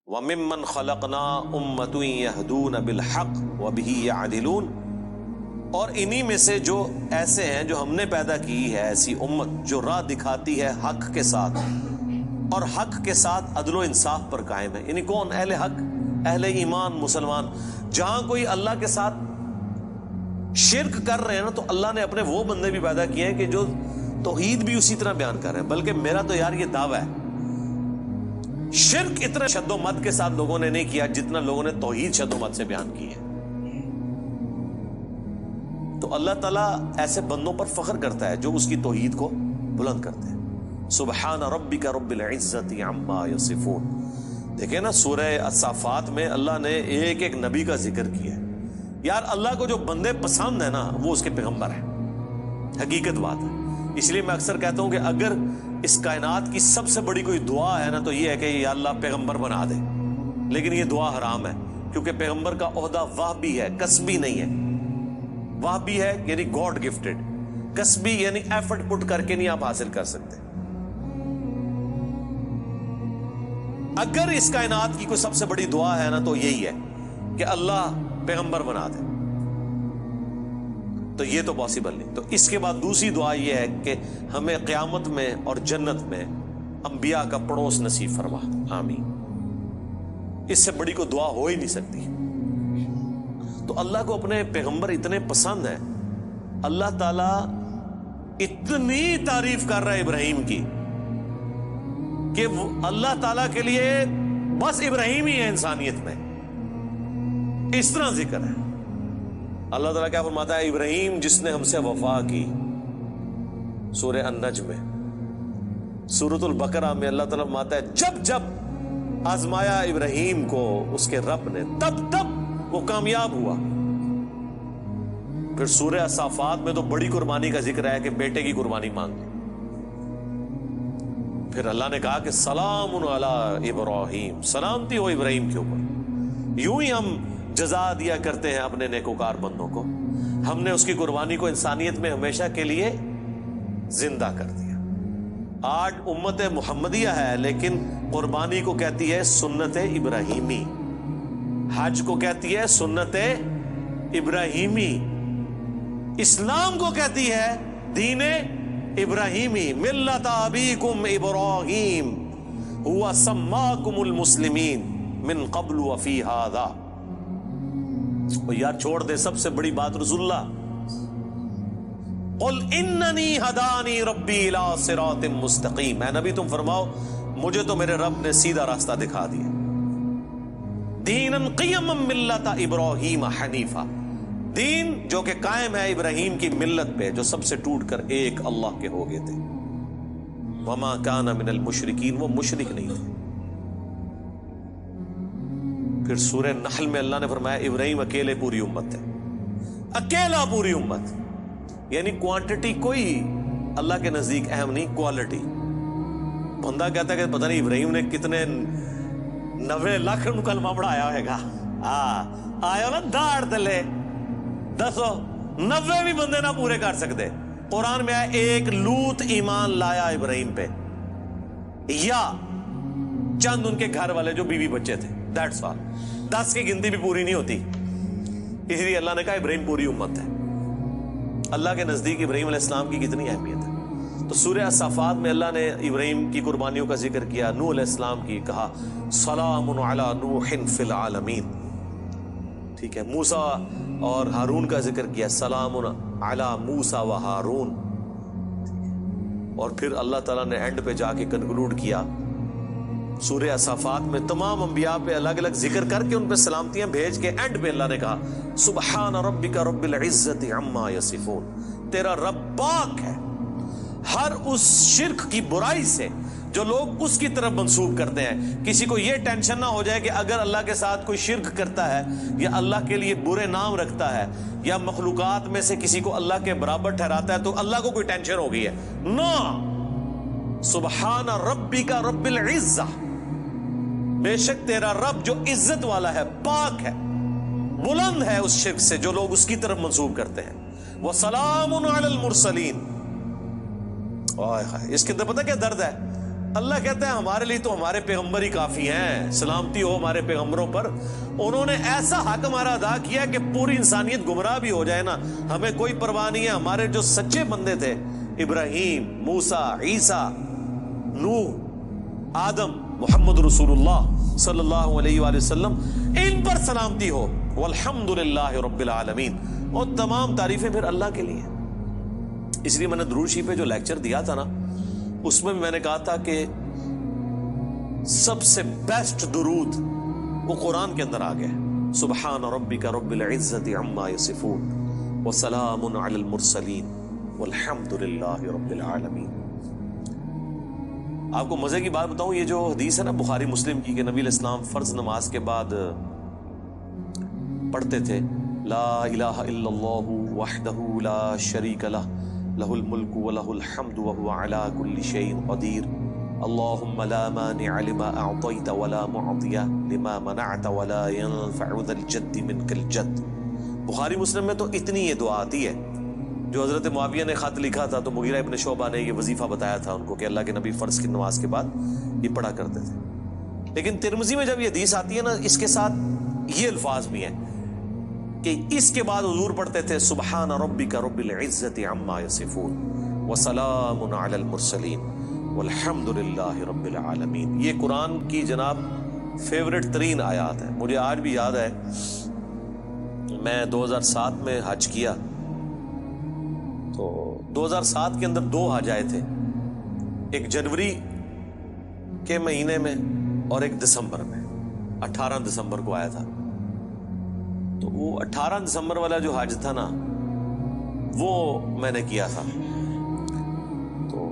وَمِمَّنْ خَلَقْنَا أُمَّةٌ يَهْدُونَ بِالْحَقِّ وَبِهِ يَعْدِلُونَ، اور انہی میں سے جو ایسے ہیں جو ہم نے پیدا کی ہے ایسی امت جو راہ دکھاتی ہے حق کے ساتھ اور حق کے ساتھ عدل و انصاف پر قائم ہے. یعنی کون؟ اہل حق، اہل ایمان، مسلمان. جہاں کوئی اللہ کے ساتھ شرک کر رہے ہیں نا، تو اللہ نے اپنے وہ بندے بھی پیدا کیے ہیں کہ جو توحید بھی اسی طرح بیان کر رہے ہیں. بلکہ میرا تو یار یہ دعویٰ ہے، شرک اتنا شد و مت کے ساتھ لوگوں نے نہیں کیا جتنا لوگوں نے توحید شد و مت سے بیان کی ہے. تو اللہ تعالیٰ ایسے بندوں پر فخر کرتا ہے جو اس کی توحید کو بلند کرتے ہیں. سبحان ربک رب العزت عما یصفون. دیکھیں نا سورہ الصافات میں اللہ نے ایک ایک نبی کا ذکر کیا ہے. یار اللہ کو جو بندے پسند ہیں نا وہ اس کے پیغمبر ہیں. حقیقت بات ہے. اس لیے میں اکثر کہتا ہوں کہ اگر اس کائنات کی سب سے بڑی کوئی دعا ہے نا تو یہ ہے کہ یا اللہ پیغمبر بنا دے. لیکن یہ دعا حرام ہے، کیونکہ پیغمبر کا عہدہ وہبی ہے، کسبی نہیں ہے. وہبی ہے یعنی گاڈ گفٹڈ، کسبی یعنی ایفرٹ پٹ کر کے نہیں آپ حاصل کر سکتے. اگر اس کائنات کی کوئی سب سے بڑی دعا ہے نا تو یہی ہے کہ اللہ پیغمبر بنا دے، تو یہ تو پاسبل نہیں. تو اس کے بعد دوسری دعا یہ ہے کہ ہمیں قیامت میں اور جنت میں انبیاء کا پڑوس نصیب فرما. آمین. اس سے بڑی کوئی دعا ہو ہی نہیں سکتی. تو اللہ کو اپنے پیغمبر اتنے پسند ہیں، اللہ تعالیٰ اتنی تعریف کر رہا ہے ابراہیم کی کہ اللہ تعالیٰ کے لیے بس ابراہیم ہی ہے انسانیت میں. اس طرح ذکر ہے. اللہ تعالیٰ کیا فرماتا ہے؟ ابراہیم جس نے ہم سے وفا کی، سورہ النجم میں. سورۃ البقرہ میں اللہ تعالیٰ فرماتا ہے جب جب آزمایا ابراہیم کو اس کے رب نے تب تب وہ کامیاب ہوا. پھر سورہ الصافات میں تو بڑی قربانی کا ذکر ہے کہ بیٹے کی قربانی مانگ لی. پھر اللہ نے کہا کہ سلام علی ابراہیم، سلامتی ہو ابراہیم کے اوپر. یوں ہی ہم جزا دیا کرتے ہیں اپنے نیکوکار بندوں کو. ہم نے اس کی قربانی کو انسانیت میں ہمیشہ کے لیے زندہ کر دیا. آج امت محمدیہ ہے لیکن قربانی کو کہتی ہے سنت ابراہیمی، حج کو کہتی ہے سنت ابراہیمی، اسلام کو کہتی ہے دین ابراہیمی. ملت ابیکم ابراہیم هو سماکم المسلمین من قبل وفی ھذا. یار چھوڑ دے سب سے بڑی بات رسول اللہ. قل اننی ہدانی ربی الی صراط مستقیم. اے نبی تم فرماؤ مجھے تو میرے رب نے سیدھا راستہ دکھا دیا. دینا قیما ملت ابراہیم حنیفا، دین جو کہ قائم ہے ابراہیم کی ملت پہ جو سب سے ٹوٹ کر ایک اللہ کے ہو گئے تھے. وما کان من المشرکین، وہ مشرک نہیں تھے. پھر سورہ نحل میں اللہ نے فرمایا ابراہیم اکیلے پوری امت ہے، اکیلا پوری امت. یعنی کوانٹٹی کوئی اللہ کے نزدیک اہم نہیں، کوالٹی. بندہ کہتا ہے کہ پتہ نہیں ابراہیم نے کتنے 90 لاکھ کلمہ پڑھایا ہوئے گا. آیا نا داڑ دلے دسو 90 بھی بندے نہ پورے کر سکتے. قرآن میں آیا ایک لوط ایمان لایا ابراہیم پہ، یا چند ان کے گھر والے جو بیوی بچے تھے، دیٹس آل. 10 کی گنتی بھی پوری نہیں ہوتی. اس لیے اللہ نے کہا ابراہیم پوری امت ہے. اللہ کے نزدیک ابراہیم علیہ السلام کی کتنی اہمیت ہے. تو سورہ الصافات میں اللہ نے ابراہیم کی قربانیوں کا ذکر کیا، نوح علیہ السلام کی کہا سلام علی نوح فی العالمین. ٹھیک ہے. موسیٰ اور ہارون کا ذکر کیا، سلام علی موسیٰ و ہارون. اور پھر اللہ تعالیٰ نے اینڈ پہ جا کے کنکلوڈ کیا سورہ الصافات میں تمام انبیاء پہ الگ الگ ذکر کر کے ان پہ سلامتیاں بھیج کے اینڈ پہ اللہ نے کہا سبحان ربک رب العزت عما یصفون. تیرا رب پاک ہے ہر اس شرک کی برائی سے جو لوگ اس کی طرف منسوب کرتے ہیں. کسی کو یہ ٹینشن نہ ہو جائے کہ اگر اللہ کے ساتھ کوئی شرک کرتا ہے یا اللہ کے لیے برے نام رکھتا ہے یا مخلوقات میں سے کسی کو اللہ کے برابر ٹھہراتا ہے تو اللہ کو کوئی ٹینشن ہو گئی ہے. نو، سبحان ربک رب العزہ، بے شک تیرا رب جو عزت والا ہے، پاک ہے، بلند ہے اس شرک سے جو لوگ اس کی طرف منسوب کرتے ہیں. وَسَلَامٌ عَلَى الْمُرْسَلِينَ. اس کے اندر پتہ کیا درد ہے؟ اللہ کہتا ہے ہمارے لیے تو ہمارے پیغمبر ہی کافی ہیں، سلامتی ہو ہمارے پیغمبروں پر، انہوں نے ایسا حق ہمارا ادا کیا کہ پوری انسانیت گمراہ بھی ہو جائے نا ہمیں کوئی پرواہ نہیں ہے۔ ہمارے جو سچے بندے تھے، ابراہیم، موسیٰ، عیسیٰ، نوح، آدم، محمد رسول اللہ صلی اللہ علیہ وآلہ وسلم، ان پر سلامتی ہو، والحمدللہ رب العالمین، اور تمام تعریفیں پھر اللہ کے لیے۔ اس لیے میں نے درود شریف پہ جو لیکچر دیا تھا نا، اس میں بھی میں نے کہا تھا کہ سب سے بیسٹ درود وہ قرآن کے اندر آ گیا ہے، سبحان ربک رب العزت عما یصفون وسلام علی المرسلین والحمد للہ رب العالمین۔ آپ کو مزے کی بات بتاؤں، یہ جو حدیث ہے نا بخاری مسلم کی، کہ نبی علیہ السلام فرض نماز کے بعد پڑھتے تھے لا الہ الا اللہ وحدہ لا شریک لہ لہ الملک ولہ الحمد وہو علی کل شیء قدیر اللہم لا مانع لما اعطیت ولا معطی لما منعت ولا ينفع ذا الجد منک الجد۔ بخاری مسلم میں تو اتنی یہ دعا آتی ہے، جو حضرت معاویہ نے خط لکھا تھا تو مغیرہ ابن شعبہ نے یہ وظیفہ بتایا تھا ان کو کہ اللہ کے نبی فرض کی نماز کے بعد یہ پڑھا کرتے تھے۔ لیکن ترمذی میں جب یہ حدیث آتی ہے نا، اس کے ساتھ یہ الفاظ بھی ہیں کہ اس کے بعد حضور پڑھتے تھے سبحان ربک رب العزت عما یصفون وسلام علی المرسلین والحمد للہ رب العالمین۔ یہ قرآن کی جناب فیورٹ ترین آیات ہے۔ مجھے آج بھی یاد ہے، میں 2007 میں حج کیا تو 2007 کے اندر 2 حج آئے تھے، ایک جنوری کے مہینے میں اور ایک دسمبر میں، 18 دسمبر کو آیا تھا۔ تو وہ 18 دسمبر والا جو حج تھا نا، وہ میں نے کیا تھا۔ تو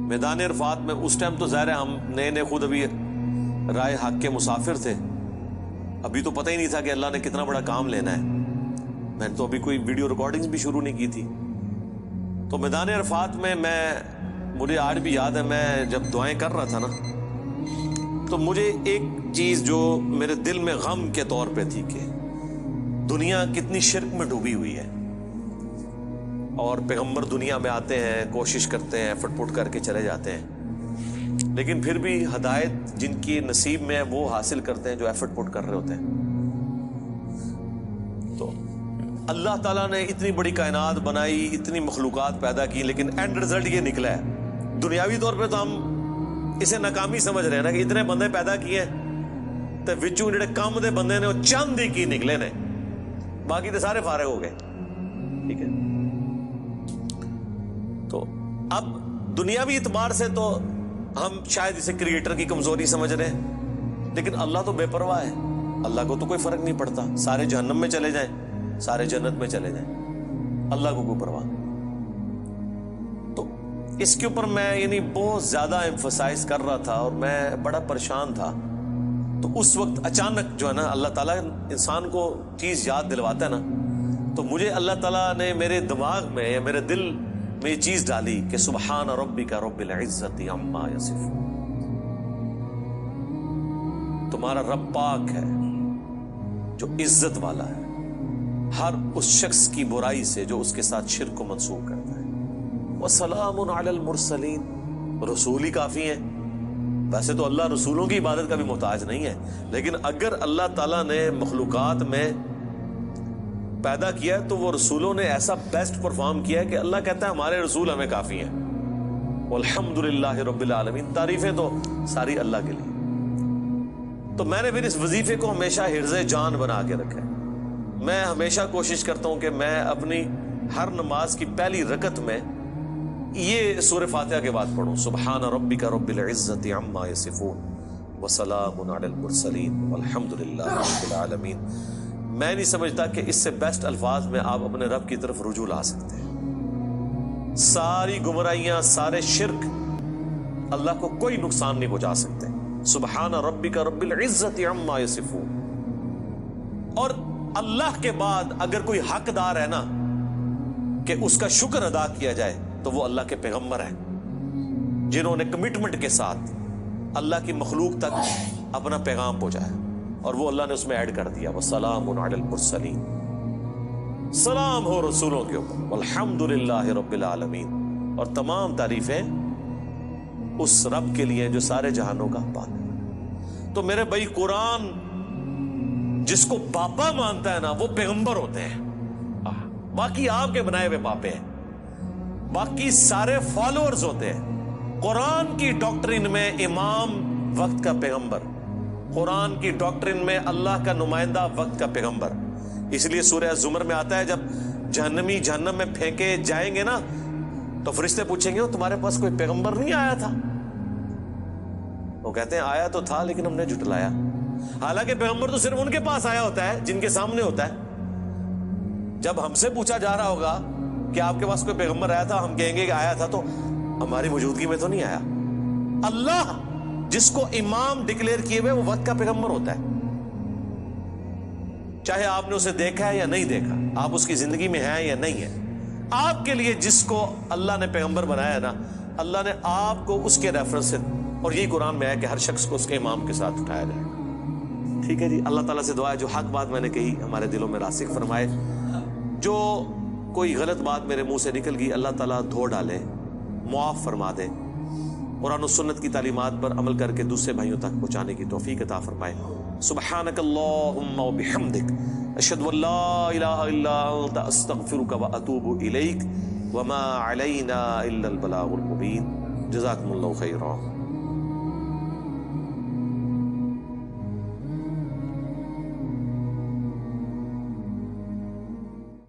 میدان عرفات میں اس ٹائم تو ظاہر ہے ہم نئے خود ابھی رائے حق کے مسافر تھے، ابھی تو پتہ ہی نہیں تھا کہ اللہ نے کتنا بڑا کام لینا ہے، میں نے تو ابھی کوئی ویڈیو ریکارڈنگز بھی شروع نہیں کی تھی۔ تو میدان عرفات میں مجھے آج بھی یاد ہے، میں جب دعائیں کر رہا تھا نا، تو مجھے ایک چیز جو میرے دل میں غم کے طور پہ تھی کہ دنیا کتنی شرک میں ڈوبی ہوئی ہے، اور پیغمبر دنیا میں آتے ہیں، کوشش کرتے ہیں، ایفرٹ پٹ کر کے چلے جاتے ہیں، لیکن پھر بھی ہدایت جن کی نصیب میں ہے وہ حاصل کرتے ہیں جو ایفرٹ پٹ کر رہے ہوتے ہیں۔ تو اللہ تعالیٰ نے اتنی بڑی کائنات بنائی، اتنی مخلوقات پیدا کی، لیکن اینڈ رزلٹ یہ نکلا ہے۔ دنیاوی طور پہ تو ہم اسے ناکامی سمجھ رہے ہیں نا کہ اتنے بندے پیدا کیے تو وچوں جڑے کم دے بندے نے وہ چند ہی کی نکلے نے، باقی تو سارے فارغ ہو گئے، ٹھیک ہے۔ تو اب دنیاوی اعتبار سے تو ہم شاید اسے کریٹر کی کمزوری سمجھ رہے ہیں، لیکن اللہ تو بے پرواہ ہے، اللہ کو تو کوئی فرق نہیں پڑتا، سارے جہنم میں چلے جائیں، سارے جنت میں چلے جائیں، اللہ کو کوئی پرواہ۔ تو اس کے اوپر میں بہت زیادہ ایمفسائز کر رہا تھا اور میں بڑا پریشان تھا۔ تو اس وقت اچانک جو ہے نا اللہ تعالیٰ انسان کو چیز یاد دلواتا ہے نا، تو مجھے اللہ تعالیٰ نے میرے دماغ میں یا میرے دل میں یہ چیز ڈالی کہ سبحان ربک رب العزت عما یصفون، تمہارا رب پاک ہے جو عزت والا ہے ہر اس شخص کی برائی سے جو اس کے ساتھ شرک کو منسوخ کرتا ہے، وسلام علی المرسلین، رسول ہی کافی ہیں۔ ویسے تو اللہ رسولوں کی عبادت کا بھی محتاج نہیں ہے، لیکن اگر اللہ تعالیٰ نے مخلوقات میں پیدا کیا تو وہ رسولوں نے ایسا بیسٹ پرفارم کیا ہے کہ اللہ کہتا ہے ہمارے رسول ہمیں کافی ہیں، والحمدللہ رب العالمین، تعریفیں تو ساری اللہ کے لیے۔ تو میں نے پھر اس وظیفے کو ہمیشہ حرز جان بنا کے رکھا ہے۔ میں ہمیشہ کوشش کرتا ہوں کہ میں اپنی ہر نماز کی پہلی رکعت میں یہ سورہ فاتحہ کے بعد پڑھوں، سبحان ربک رب العزت عما یصفون وسلام علی المرسلین والحمد للہ رب العالمین۔ میں نہیں سمجھتا کہ اس سے بیسٹ الفاظ میں آپ اپنے رب کی طرف رجوع لا سکتے ہیں۔ ساری گمراہیاں، سارے شرک اللہ کو کوئی نقصان نہیں پہنچا سکتے۔ سبحان ربک رب العزت عما یصفون۔ اور اللہ کے بعد اگر کوئی حقدار ہے نا کہ اس کا شکر ادا کیا جائے تو وہ اللہ کے پیغمبر ہیں، جنہوں نے کمٹمنٹ کے ساتھ اللہ کی مخلوق تک اپنا پیغام پہنچایا، اور وہ اللہ نے اس میں ایڈ کر دیا وسلام علی المرسلین، سلام ہو رسولوں کے اوپر، والحمد للہ رب العالمین، اور تمام تعریفیں اس رب کے لیے جو سارے جہانوں کا پالک۔ تو میرے بھائی قرآن جس کو پاپا مانتا ہے نا وہ پیغمبر ہوتے ہیں، باقی آپ کے بنائے ہوئے پاپے ہیں، باقی سارے فالوورز ہوتے ہیں۔ قرآن کی ڈاکٹرین میں امام وقت کا پیغمبر، قرآن کی ڈاکٹرین میں اللہ کا نمائندہ وقت کا پیغمبر۔ اس لیے سورہ زمر میں آتا ہے جب جہنمی جہنم میں پھینکے جائیں گے نا تو فرشتے پوچھیں گے تمہارے پاس کوئی پیغمبر نہیں آیا تھا؟ وہ کہتے ہیں آیا تو تھا لیکن ہم نے جھٹلایا۔ حالانکہ پیغمبر تو صرف ان کے پاس آیا ہوتا ہے جن کے سامنے ہوتا ہے۔ جب ہم سے پوچھا جا رہا ہوگا کہ آپ کے پاس کوئی پیغمبر آیا تھا، ہم کہیں گے کہ آیا تھا تو ہماری موجودگی میں تو نہیں آیا۔ اللہ جس کو امام ڈکلیئر کیے ہوئے وہ وقت کا پیغمبر ہوتا ہے، چاہے آپ نے اسے دیکھا ہے یا نہیں دیکھا، آپ اس کی زندگی میں ہیں یا نہیں ہے۔ آپ کے لیے جس کو اللہ نے پیغمبر بنایا نا، اللہ نے آپ کو اس کے ریفرنس سے، اور یہی قرآن میں ہے کہ ہر شخص کو اس کے امام کے ساتھ اٹھایا جائے۔ ٹھیک ہے جی، اللہ تعالیٰ سے دعا ہے جو حق بات میں نے کہی ہمارے دلوں میں راسخ فرمائے، جو کوئی غلط بات میرے منہ سے نکل گئی اللہ تعالیٰ دھو ڈالے، معاف فرما دے، قرآن و سنت کی تعلیمات پر عمل کر کے دوسرے بھائیوں تک پہنچانے کی توفیق عطا فرمائے۔ سبحانک اللہم و بحمدک، اشہد ان لا الہ الا انت، استغفرک و اتوب الیک، وما علینا الا البلاغ المبین۔ جزاکم اللہ خیرا۔